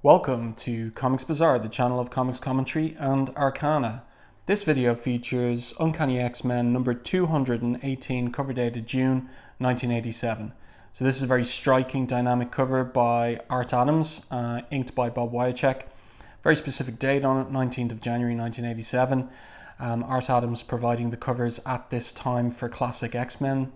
Welcome to Comics Bazaar, the channel of comics commentary and arcana. This video features Uncanny X-Men number 218, cover dated June 1987. So this is a very striking, dynamic cover by Art Adams, inked by Bob Wiacek. Very specific date on it, 19th of January 1987. Art Adams providing the covers at this time for classic X-Men.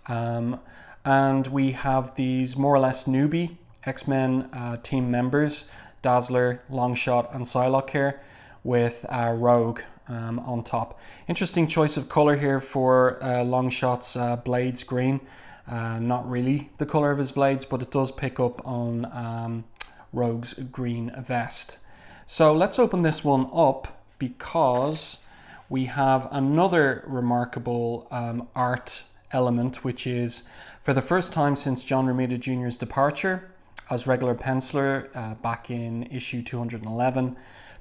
And we have these more or less newbie X-Men team members, Dazzler, Longshot and Psylocke here, with Rogue on top. Interesting choice of colour here for Longshot's blades green. Not really the colour of his blades, but it does pick up on Rogue's green vest. So let's open this one up because we have another remarkable art element, which is for the first time since John Romita Jr.'s departure as regular penciler back in issue 211,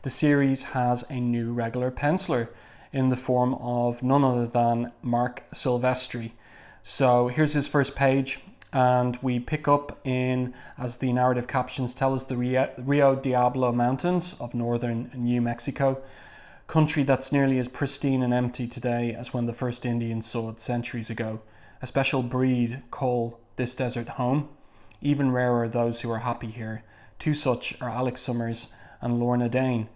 the series has a new regular penciler in the form of none other than Marc Silvestri. So here's his first page, and we pick up in, as the narrative captions tell us, the Rio Diablo Mountains of northern New Mexico, country that's nearly as pristine and empty today as when the first Indians saw it centuries ago. A special breed call this desert home. Even rarer are those who are happy here. Two such are Alex Summers and Lorna Dane.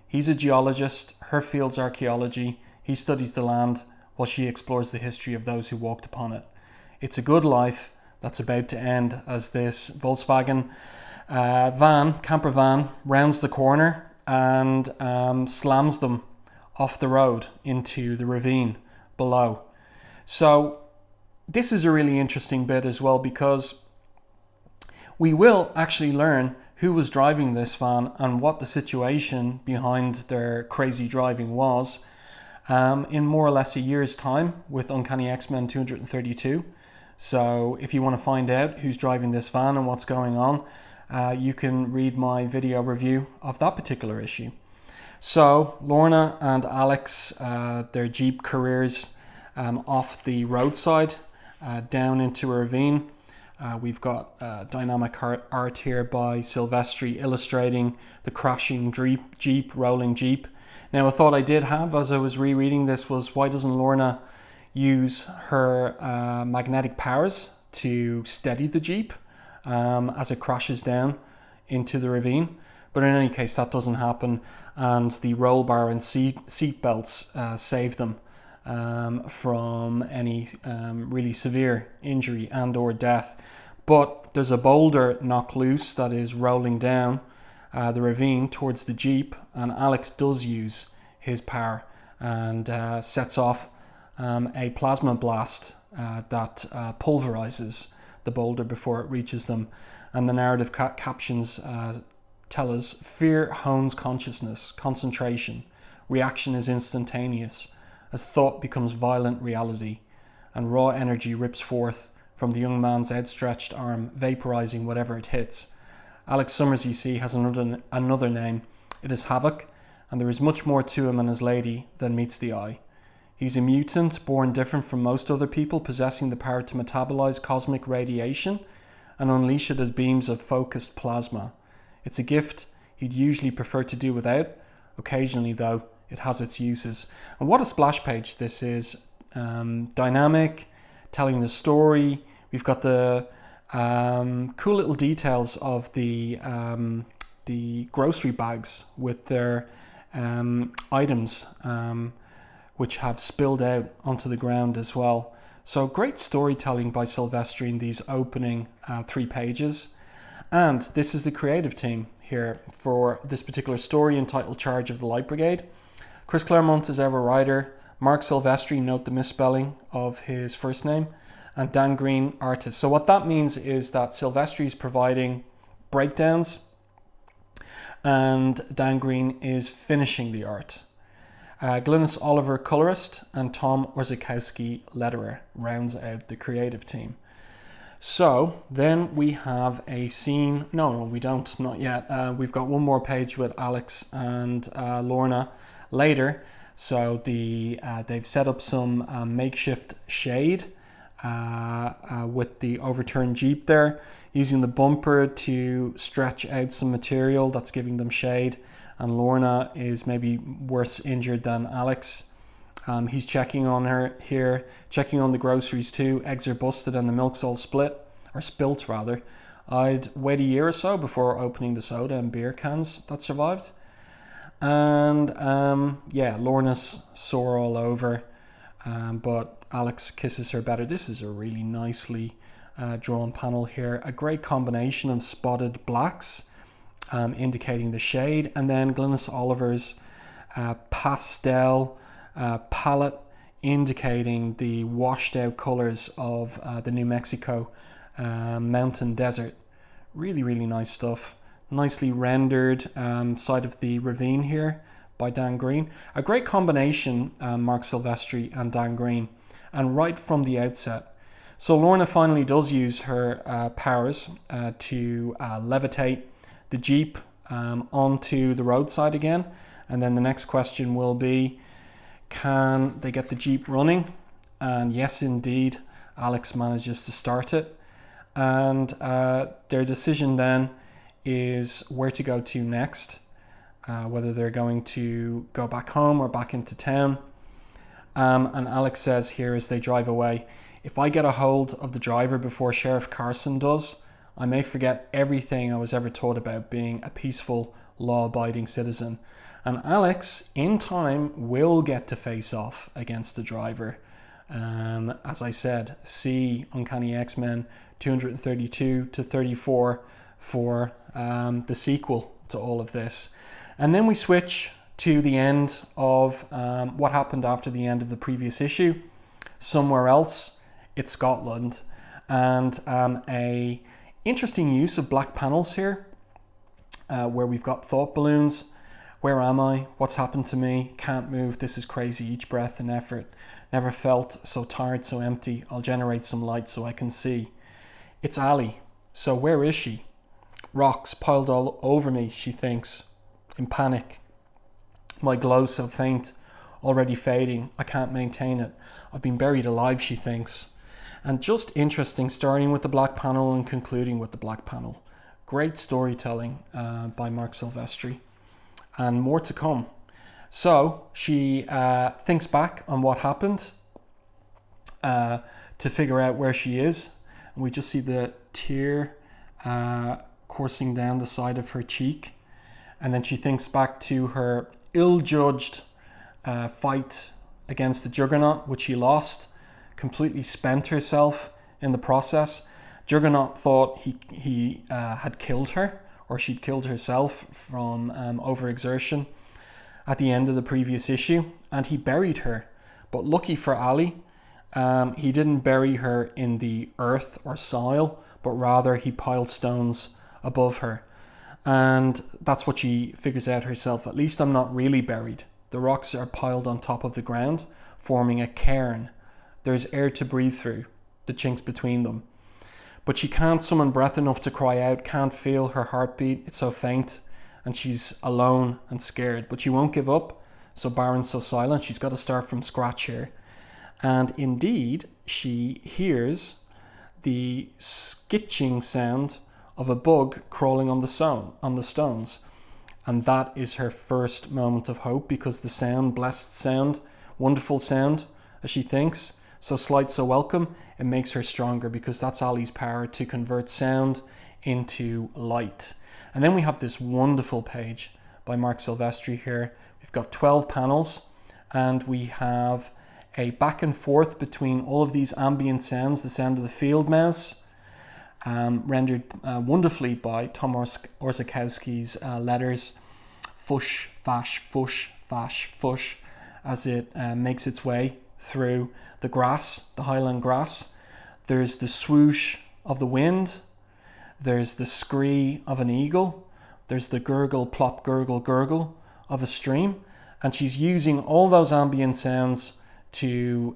He's a geologist, her field's archaeology. He studies the land while she explores the history of those who walked upon it. It's a good life that's about to end as this Volkswagen camper van rounds the corner and slams them off the road into the ravine below. So this is a really interesting bit as well, because we will actually learn who was driving this van and what the situation behind their crazy driving was in more or less a year's time with Uncanny X-Men 232. So if you want to find out who's driving this van and what's going on, you can read my video review of that particular issue. So Lorna and Alex, their Jeep careers off the roadside down into a ravine. We've got dynamic art here by Silvestri illustrating the crashing rolling Jeep. Now, a thought I did have as I was rereading this was, why doesn't Lorna use her magnetic powers to steady the Jeep as it crashes down into the ravine? But in any case, that doesn't happen, and the roll bar and seat belts save them from any really severe injury and or death. But there's a boulder knocked loose that is rolling down the ravine towards the Jeep, and Alex does use his power and sets off a plasma blast that pulverizes the boulder before it reaches them. And the narrative captions tell us, fear hones consciousness, concentration, reaction is instantaneous, as thought becomes violent reality, and raw energy rips forth from the young man's outstretched arm, vaporizing whatever it hits. Alex Summers, you see, has another name. It is Havok, and there is much more to him and his lady than meets the eye. He's a mutant, born different from most other people, possessing the power to metabolize cosmic radiation and unleash it as beams of focused plasma. It's a gift he'd usually prefer to do without. Occasionally, though, it has its uses. And what a splash page this is. Dynamic, telling the story. We've got the cool little details of the grocery bags with their items which have spilled out onto the ground as well. So great storytelling by Silvestri in these opening 3 pages. And this is the creative team here for this particular story entitled Charge of the Light Brigade. Chris Claremont is our writer. Marc Silvestri, note the misspelling of his first name, and Dan Green, artist. So what that means is that Silvestri is providing breakdowns and Dan Green is finishing the art. Glynis Oliver, colorist, and Tom Orzechowski, letterer, rounds out the creative team. So then we have a scene. No, we don't, not yet. We've got one more page with Alex and Lorna later. So they've set up some makeshift shade with the overturned Jeep there, using the bumper to stretch out some material that's giving them shade. And Lorna is maybe worse injured than Alex. He's checking on her here, checking on the groceries too. Eggs are busted and the milk's all spilt rather. I'd wait a year or so before opening the soda and beer cans that survived. And yeah, Lorna's sore all over, but Alex kisses her better. This is a really nicely drawn panel here. A great combination of spotted blacks, indicating the shade, and then Glynis Oliver's pastel palette, indicating the washed out colors of the New Mexico mountain desert. Really, really nice stuff. Nicely rendered side of the ravine here by Dan Green. A great combination, Marc Silvestri and Dan Green, and right from the outset. So Lorna finally does use her powers to levitate the Jeep onto the roadside again. And then the next question will be, can they get the Jeep running? And yes, indeed, Alex manages to start it. And their decision then is where to go to next, whether they're going to go back home or back into town. And Alex says here as they drive away, if I get a hold of the driver before Sheriff Carson does, I may forget everything I was ever taught about being a peaceful, law-abiding citizen. And Alex, in time, will get to face off against the driver. As I said, see Uncanny X-Men 232 to 34 for the sequel to all of this. And then we switch to the end of what happened after the end of the previous issue. Somewhere else, it's Scotland. And a interesting use of black panels here, where we've got thought balloons. Where am I? What's happened to me? Can't move. This is crazy. Each breath and effort. Never felt so tired, so empty. I'll generate some light so I can see. It's Ali. So where is she? Rocks piled all over me, she thinks, in panic. My glow so faint, already fading. I can't maintain it. I've been buried alive, she thinks. And just interesting, starting with the black panel and concluding with the black panel. Great storytelling by Marc Silvestri. And more to come. So she thinks back on what happened to figure out where she is. And we just see the tear coursing down the side of her cheek. And then she thinks back to her ill-judged fight against the Juggernaut, which she lost, completely spent herself in the process. Juggernaut thought he had killed her, or she'd killed herself from overexertion at the end of the previous issue, and he buried her. But lucky for Ali, he didn't bury her in the earth or soil, but rather he piled stones above her. And that's what she figures out herself. At least I'm not really buried. The rocks are piled on top of the ground, forming a cairn. There's air to breathe through, the chinks between them. But she can't summon breath enough to cry out, can't feel her heartbeat, it's so faint, and she's alone and scared. But she won't give up, so barren's so silent, she's got to start from scratch here. And indeed, she hears the skitching sound of a bug crawling on the stones. And that is her first moment of hope, because the sound, blessed sound, wonderful sound, as she thinks, so slight, so welcome, it makes her stronger, because that's Ali's power to convert sound into light. And then we have this wonderful page by Marc Silvestri here. We've got 12 panels, and we have a back and forth between all of these ambient sounds, the sound of the field mouse, rendered wonderfully by Tom Orzechowski's letters, fush, fash, fush, fash, fush, as it makes its way through the grass, the highland grass. There's the swoosh of the wind, there's the scree of an eagle, there's the gurgle, plop, gurgle, gurgle of a stream, and she's using all those ambient sounds to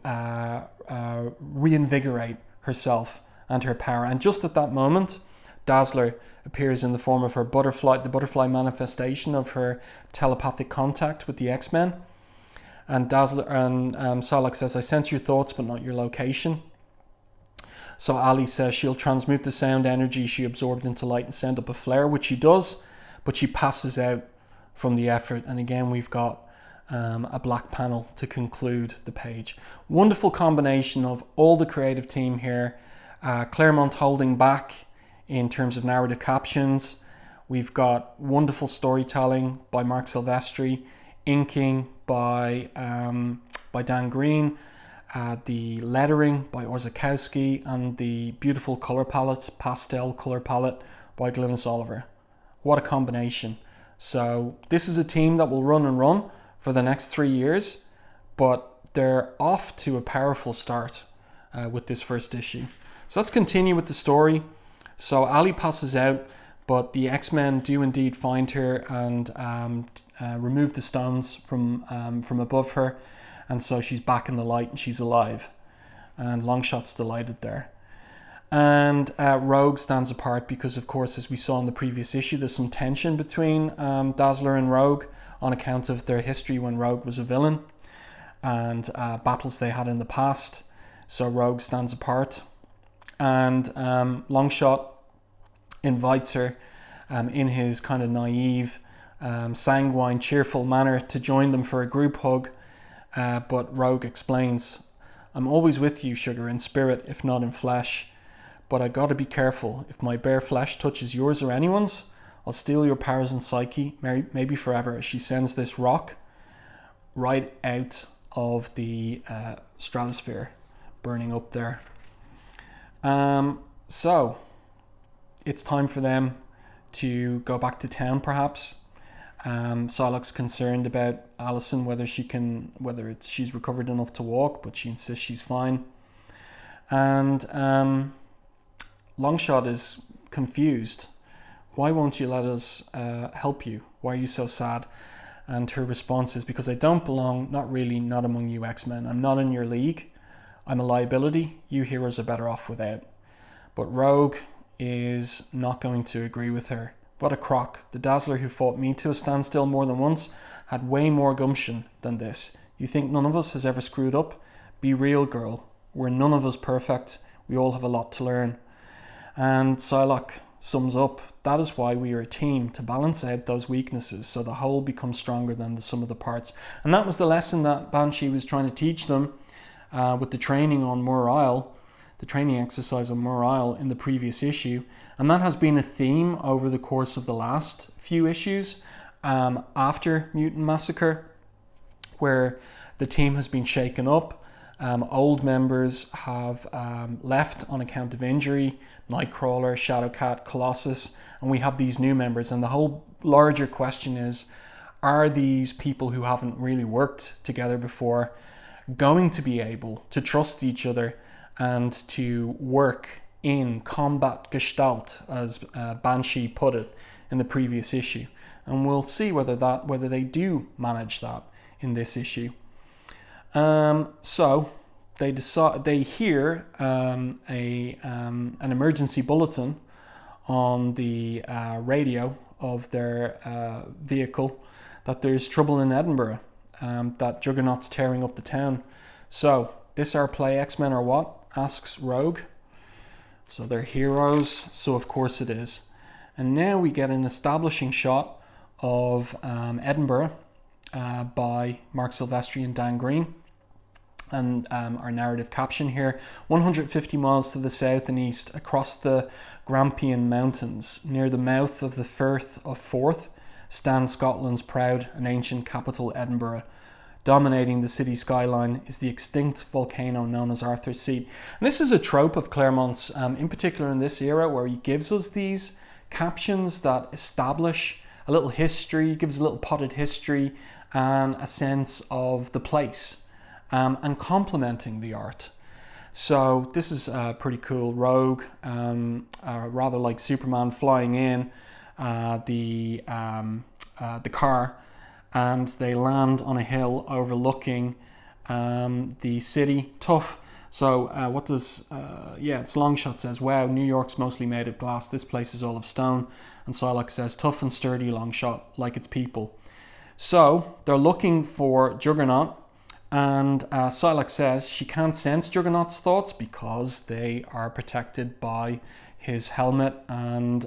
reinvigorate herself and her power. And just at that moment, Dazzler appears in the form of her butterfly, the butterfly manifestation of her telepathic contact with the X-Men. And Dazzler and Psylocke says, I sense your thoughts, but not your location. So Ali says she'll transmute the sound energy she absorbed into light and send up a flare, which she does, but she passes out from the effort. And again, we've got a black panel to conclude the page. Wonderful combination of all the creative team here. Claremont holding back in terms of narrative captions. We've got wonderful storytelling by Marc Silvestri, inking by Dan Green, the lettering by Orzechowski, and the beautiful color palette, pastel color palette by Glynis Oliver. What a combination. So this is a team that will run and run for the next 3 years, but they're off to a powerful start with this first issue. So let's continue with the story. So Ali passes out, but the X-Men do indeed find her and remove the stones from above her, and so she's back in the light and she's alive. And Longshot's delighted there. And Rogue stands apart because, of course, as we saw in the previous issue, there's some tension between Dazzler and Rogue on account of their history when Rogue was a villain and battles they had in the past. So Rogue stands apart. And Longshot invites her in his kind of naive, sanguine, cheerful manner to join them for a group hug. But Rogue explains, "I'm always with you, Sugar, in spirit, if not in flesh. But I gotta be careful. If my bare flesh touches yours or anyone's, I'll steal your powers and psyche, maybe forever," as she sends this rock right out of the stratosphere, burning up there. So it's time for them to go back to town, perhaps. Psylocke's concerned about Allison, whether she's recovered enough to walk, but she insists she's fine. And Longshot is confused. "Why won't you let us help you? Why are you so sad?" And her response is, "Because I don't belong, not really, not among you X-Men. I'm not in your league. I'm a liability. You heroes are better off without." But Rogue is not going to agree with her. What a crock. The Dazzler who fought me to a standstill more than once had way more gumption than this. You think none of us has ever screwed up? Be real, girl. We're none of us perfect. We all have a lot to learn. And Psylocke sums up, "That is why we are a team, to balance out those weaknesses so the whole becomes stronger than the sum of the parts." And that was the lesson that Banshee was trying to teach them with the training on Moor Isle, the training exercise on Moor Isle in the previous issue. And that has been a theme over the course of the last few issues after Mutant Massacre, where the team has been shaken up. Old members have left on account of injury, Nightcrawler, Shadowcat, Colossus, and we have these new members. And the whole larger question is, are these people who haven't really worked together before going to be able to trust each other and to work in combat gestalt, as Banshee put it in the previous issue? And we'll see whether they do manage that in this issue. So they hear an emergency bulletin on the radio of their vehicle that there's trouble in Edinburgh, that Juggernaut's tearing up the town. So, this our play X-Men or what? Asks Rogue. So they're heroes, so of course it is. And now we get an establishing shot of Edinburgh by Marc Silvestri and Dan Green. And our narrative caption here: 150 miles to the south and east, across the Grampian Mountains, near the mouth of the Firth of Forth, stands Scotland's proud and ancient capital, Edinburgh. Dominating the city skyline is the extinct volcano known as Arthur's Seat. And this is a trope of Claremont's, in particular in this era, where he gives us these captions that establish a little history, gives a little potted history and a sense of the place. And complementing the art. So this is pretty cool. Rogue, rather like Superman, flying in the car, and they land on a hill overlooking the city. Tough. So it's Longshot says, "Wow, New York's mostly made of glass. This place is all of stone." And Psylocke says, "Tough and sturdy, Longshot, like its people." So they're looking for Juggernaut. And Psylocke says she can't sense Juggernaut's thoughts because they are protected by his helmet and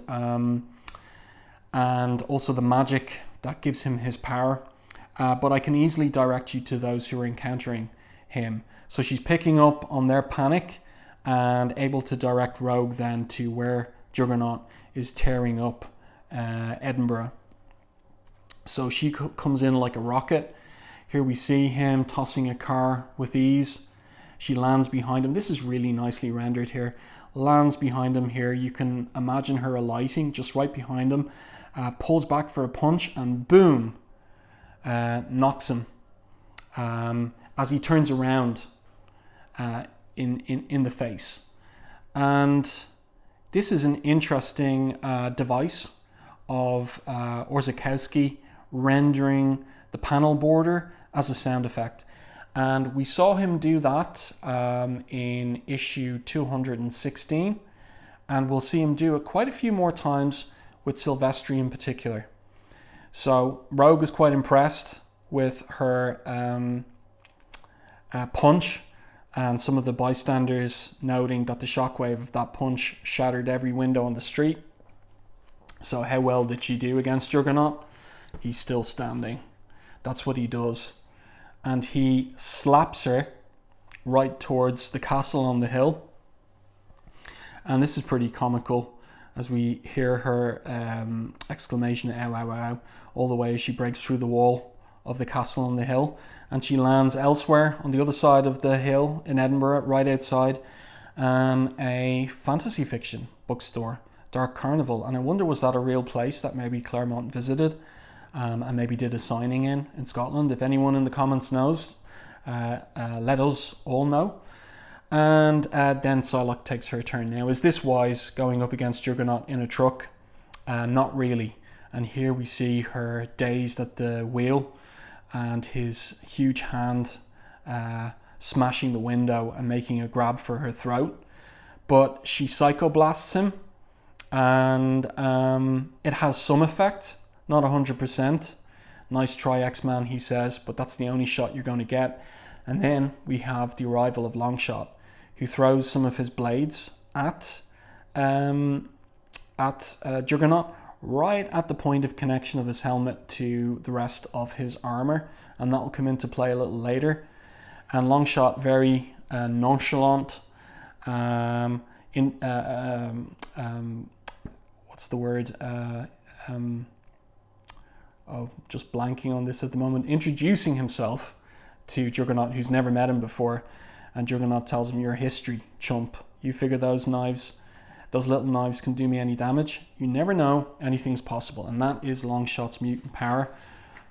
also the magic that gives him his power. But I can easily direct you to those who are encountering him. So she's picking up on their panic and able to direct Rogue then to where Juggernaut is tearing up Edinburgh. So she comes in like a rocket. Here we see him tossing a car with ease. She lands behind him. This is really nicely rendered here. Lands behind him here. You can imagine her alighting just right behind him. Pulls back for a punch and boom, knocks him as he turns around in the face. And this is an interesting device of Orzechowski rendering the panel border as a sound effect. And we saw him do that in issue 216. And we'll see him do it quite a few more times with Silvestri in particular. So Rogue is quite impressed with her punch, and some of the bystanders noting that the shockwave of that punch shattered every window on the street. So how well did she do against Juggernaut? He's still standing. That's what he does. And he slaps her right towards the castle on the hill. And this is pretty comical as we hear her exclamation, ow, ow, ow, all the way as she breaks through the wall of the castle on the hill. And she lands elsewhere on the other side of the hill in Edinburgh, right outside a fantasy fiction bookstore, Dark Carnival. And I wonder, was that a real place that maybe Claremont visited and maybe did a signing in Scotland? If anyone in the comments knows, let us all know. And then Psylocke takes her turn. Now, is this wise, going up against Juggernaut in a truck? Not really. And here we see her dazed at the wheel and his huge hand smashing the window and making a grab for her throat. But she psychoblasts him, and it has some effect, not 100%. Nice try, X-Man, he says, but that's the only shot you're going to get. And then we have the arrival of Longshot, who throws some of his blades at Juggernaut, right at the point of connection of his helmet to the rest of his armor, and that will come into play a little later. And Longshot, very nonchalant, what's the word? Just blanking on this at the moment. Introducing himself to Juggernaut, who's never met him before, and Juggernaut tells him, "You're history, chump. You figure those little knives can do me any damage? You never know, anything's possible." And that is Longshot's mutant power,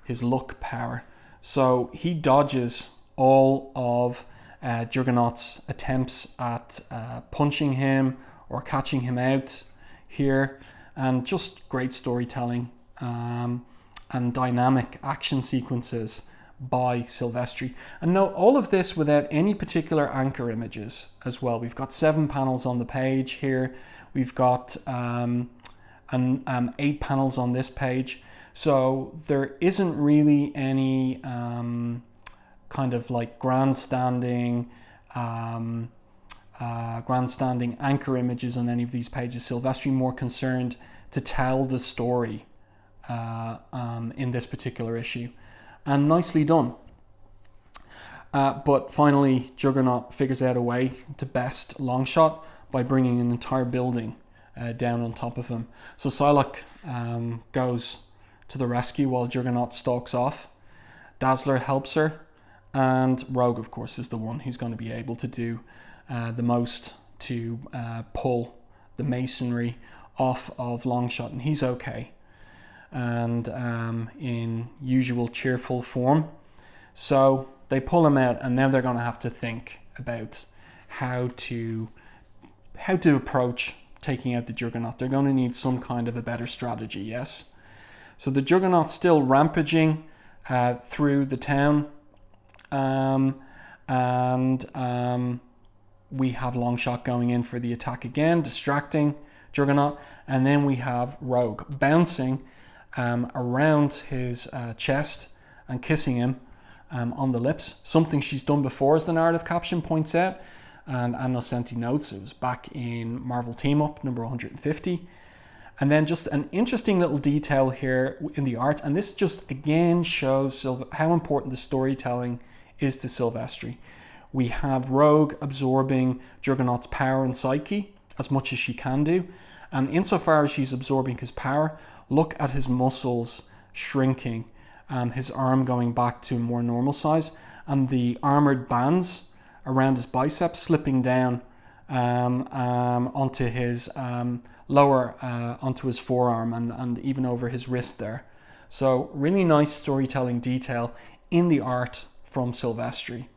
his luck power. So he dodges all of Juggernaut's attempts at punching him or catching him out here, and just great storytelling and dynamic action sequences by Silvestri. And note all of this without any particular anchor images as well. We've got 7 panels on the page here. We've got 8 panels on this page. So there isn't really any kind of like grandstanding anchor images on any of these pages. Silvestri more concerned to tell the story in this particular issue. And nicely done. But finally, Juggernaut figures out a way to best Longshot by bringing an entire building down on top of him. So Psylocke goes to the rescue while Juggernaut stalks off. Dazzler helps her, and Rogue, of course, is the one who's going to be able to do the most to pull the masonry off of Longshot, and he's okay. And in usual cheerful form. So they pull him out, and now they're going to have to think about how to approach taking out the Juggernaut. They're going to need some kind of a better strategy, yes? So the Juggernaut's still rampaging through the town, and we have Longshot going in for the attack again, distracting Juggernaut, and then we have Rogue bouncing around his chest and kissing him, on the lips, something she's done before, as the narrative caption points out. And Anno Senti notes it was back in Marvel Team Up number 150. And then just an interesting little detail here in the art, and this just again shows how important the storytelling is to Silvestri. We have Rogue absorbing Juggernaut's power and psyche as much as she can do, and insofar as she's absorbing his power, look at his muscles shrinking, his arm going back to a more normal size, and the armored bands around his biceps slipping down onto his onto his forearm and even over his wrist there. So really nice storytelling detail in the art from Silvestri.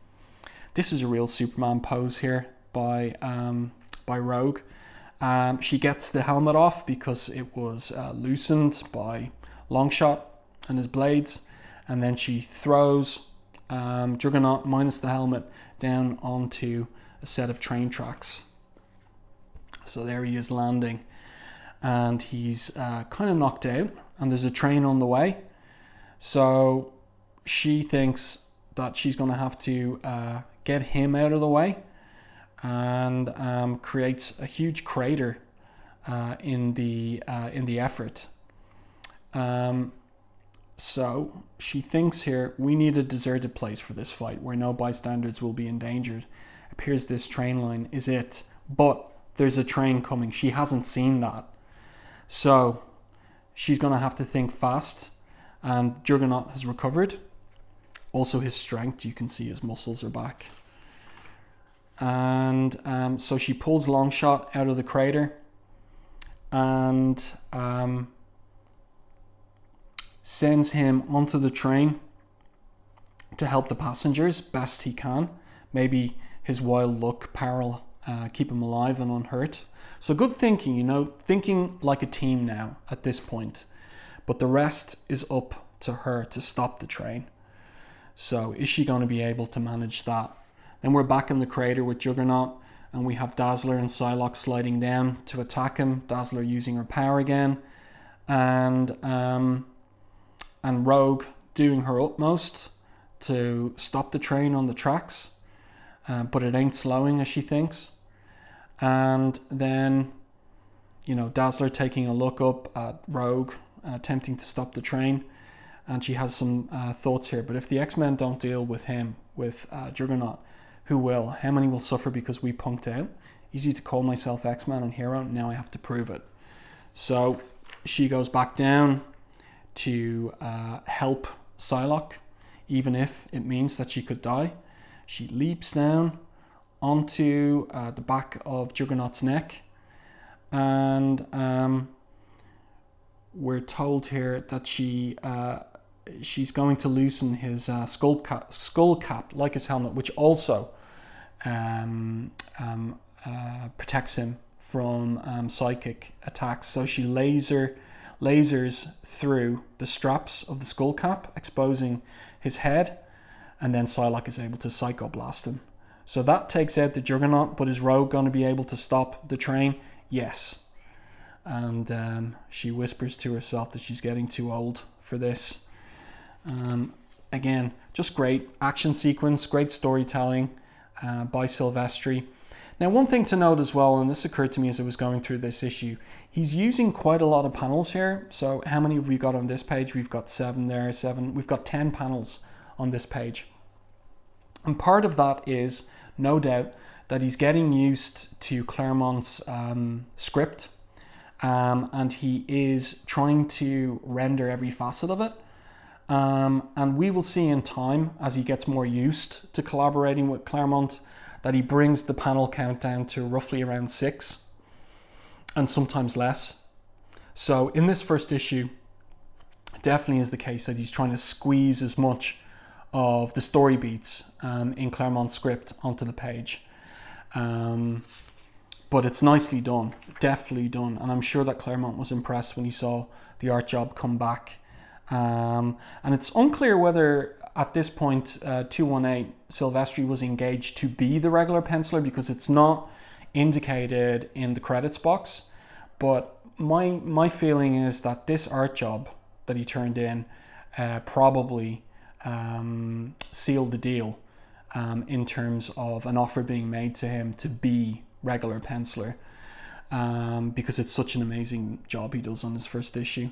This is a real Superman pose here by Rogue. She gets the helmet off because it was loosened by Longshot and his blades, and then she throws Juggernaut minus the helmet down onto a set of train tracks. So there he is landing, and he's kind of knocked out, and there's a train on the way. So she thinks that she's going to have to get him out of the way, and creates a huge crater in the effort. So she thinks here, we need a deserted place for this fight where no bystanders will be endangered. Appears this train line is it, but there's a train coming. She hasn't seen that. So she's going to have to think fast, and Juggernaut has recovered. Also his strength, you can see his muscles are back. And so she pulls Longshot out of the crater and sends him onto the train to help the passengers best he can. Maybe his wild look, power, keep him alive and unhurt. So good thinking, you know, thinking like a team now at this point. But the rest is up to her to stop the train. So is she going to be able to manage that? Then we're back in the crater with Juggernaut, and we have Dazzler and Psylocke sliding down to attack him. Dazzler using her power again, and Rogue doing her utmost to stop the train on the tracks, but it ain't slowing as she thinks. And then, you know, Dazzler taking a look up at Rogue, attempting to stop the train, and she has some thoughts here. But if the X-Men don't deal with him, with Juggernaut, who will? How many will suffer because we punked out? Easy to call myself X-Man and hero, now I have to prove it. So she goes back down to help Psylocke, even if it means that she could die. She leaps down onto the back of Juggernaut's neck, and we're told here that she's going to loosen his skull cap like his helmet, which also protects him from psychic attacks. So she lasers through the straps of the skull cap, exposing his head, and then Psylocke is able to psychoblast him. So that takes out the Juggernaut, but is Rogue going to be able to stop the train? Yes. And she whispers to herself that she's getting too old for this. Again, just great action sequence, great storytelling by Silvestri. Now, one thing to note as well, and this occurred to me as I was going through this issue, he's using quite a lot of panels here. So how many have we got on this page? We've got 7 there, 7. We've got 10 panels on this page. And part of that is, no doubt, that he's getting used to Claremont's script, and he is trying to render every facet of it. And we will see in time, as he gets more used to collaborating with Claremont, that he brings the panel count down to roughly around 6, and sometimes less. So in this first issue, it definitely is the case that he's trying to squeeze as much of the story beats in Claremont's script onto the page. But it's nicely done, definitely done. And I'm sure that Claremont was impressed when he saw the art job come back. And it's unclear whether at this point 218 Silvestri was engaged to be the regular penciler, because it's not indicated in the credits box. But my feeling is that this art job that he turned in probably sealed the deal in terms of an offer being made to him to be regular penciler, because it's such an amazing job he does on his first issue.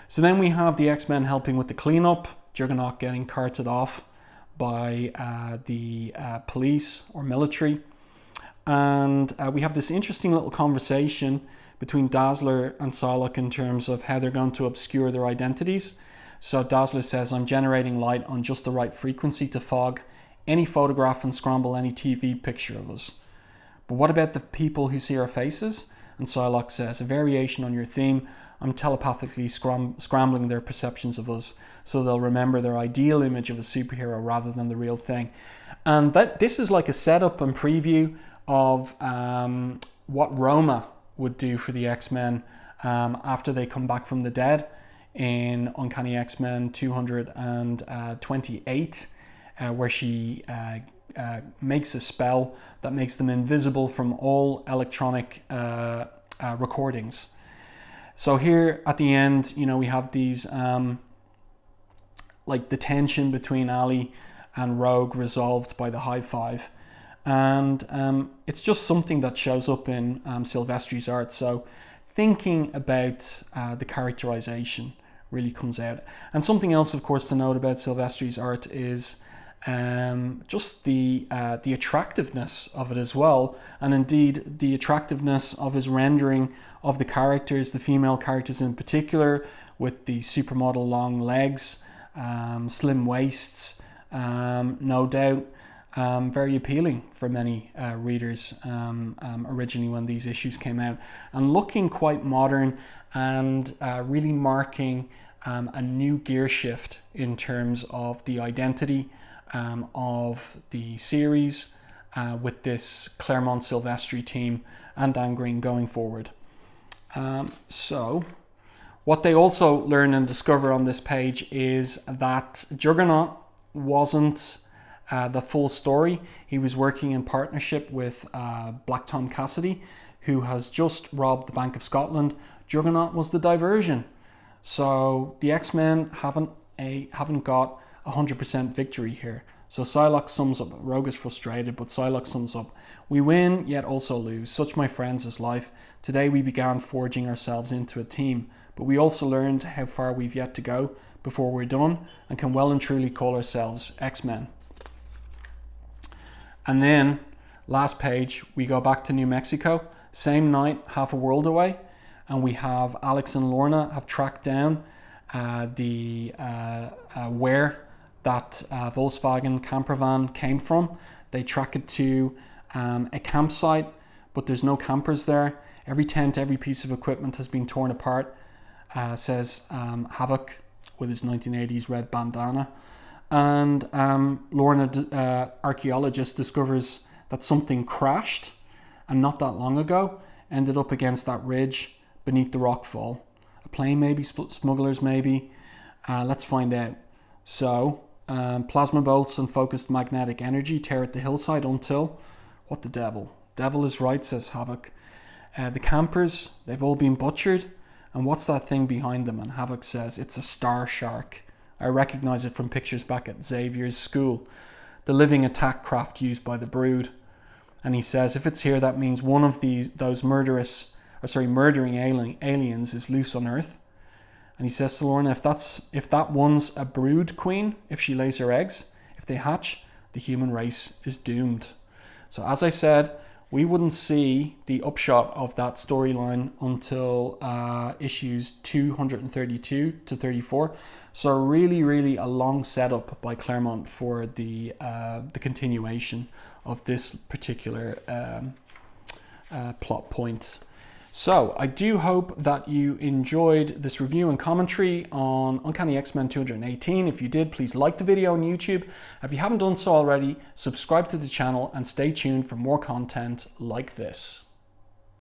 So then we have the X-Men helping with the cleanup, Juggernaut getting carted off by the police or military. And we have this interesting little conversation between Dazzler and Psylocke in terms of how they're going to obscure their identities. So Dazzler says, "I'm generating light on just the right frequency to fog any photograph and scramble any TV picture of us. But what about the people who see our faces?" And Psylocke says, "A variation on your theme. I'm telepathically scrambling their perceptions of us so they'll remember their ideal image of a superhero rather than the real thing." And this is like a setup and preview of what Roma would do for the X-Men after they come back from the dead in Uncanny X-Men 228, where she makes a spell that makes them invisible from all electronic recordings. So here at the end, you know, we have these like the tension between Ali and Rogue resolved by the high five. And it's just something that shows up in Silvestri's art. So thinking about the characterization really comes out. And something else, of course, to note about Silvestri's art is just the attractiveness of it as well. And indeed, the attractiveness of his rendering of the characters, the female characters in particular, with the supermodel long legs, slim waists, no doubt. Very appealing for many readers originally when these issues came out, and looking quite modern and really marking a new gear shift in terms of the identity of the series with this Claremont Silvestri team and Dan Green going forward. So what they also learn and discover on this page is that Juggernaut wasn't the full story. He was working in partnership with Black Tom Cassidy, who has just robbed the Bank of Scotland. Juggernaut was the diversion. So the X-Men haven't got 100% victory here. So Psylocke sums up, Rogue is frustrated, but Psylocke sums up, "We win, yet also lose. Such, my friends, is life. Today we began forging ourselves into a team, but we also learned how far we've yet to go before we're done and can well and truly call ourselves X-Men." And then, last page, we go back to New Mexico. Same night, half a world away, and we have Alex and Lorna have tracked down where that Volkswagen camper van came from. They track it to a campsite, but there's no campers there. Every tent, every piece of equipment has been torn apart, says Havok with his 1980s red bandana. And Lorna, archaeologist, discovers that something crashed, and not that long ago, ended up against that ridge beneath the rockfall. A plane maybe, smugglers maybe, let's find out. So, plasma bolts and focused magnetic energy tear at the hillside until, what the devil? Devil is right, says Havok. The campers, they've all been butchered, and what's that thing behind them? And Havok says, it's a Starshark. I recognize it from pictures back at Xavier's school, the living attack craft used by the Brood. And he says, if it's here, that means one of those murdering aliens is loose on Earth. And he says to Lorna, if that one's a brood queen, if she lays her eggs, if they hatch, the human race is doomed. So as I said, we wouldn't see the upshot of that storyline until issues 232 to 34. So really, really a long setup by Claremont for the continuation of this particular plot point. So I do hope that you enjoyed this review and commentary on Uncanny X-Men 218. If you did, please like the video on YouTube. If you haven't done so already, subscribe to the channel and stay tuned for more content like this.